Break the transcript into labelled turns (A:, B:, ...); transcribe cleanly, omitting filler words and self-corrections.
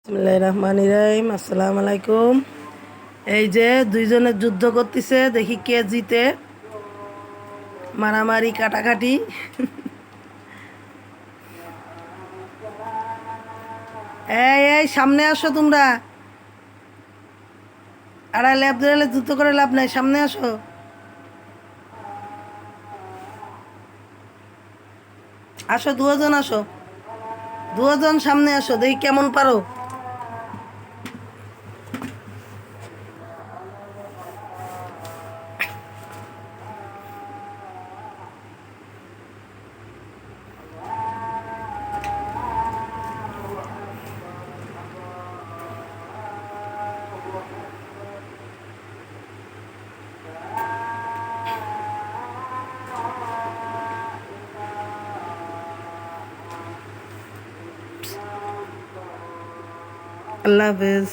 A: বিসমিল্লাহির রহমানির রহিম। আসসালামু আলাইকুম। এই যে দুইজনে যুদ্ধ করতেছে, দেখি কে জিতে। মারামারি কাটাকাটি। এই এই সামনে আসো তোমরা। আড়াই ল্যাব ধরে যুদ্ধ করে লাভ নাই, সামনে আসো। আসো দুজন, আসো দুজন, সামনে আসো, দেখি কেমন পারো। আল্লাহ হাফেজ।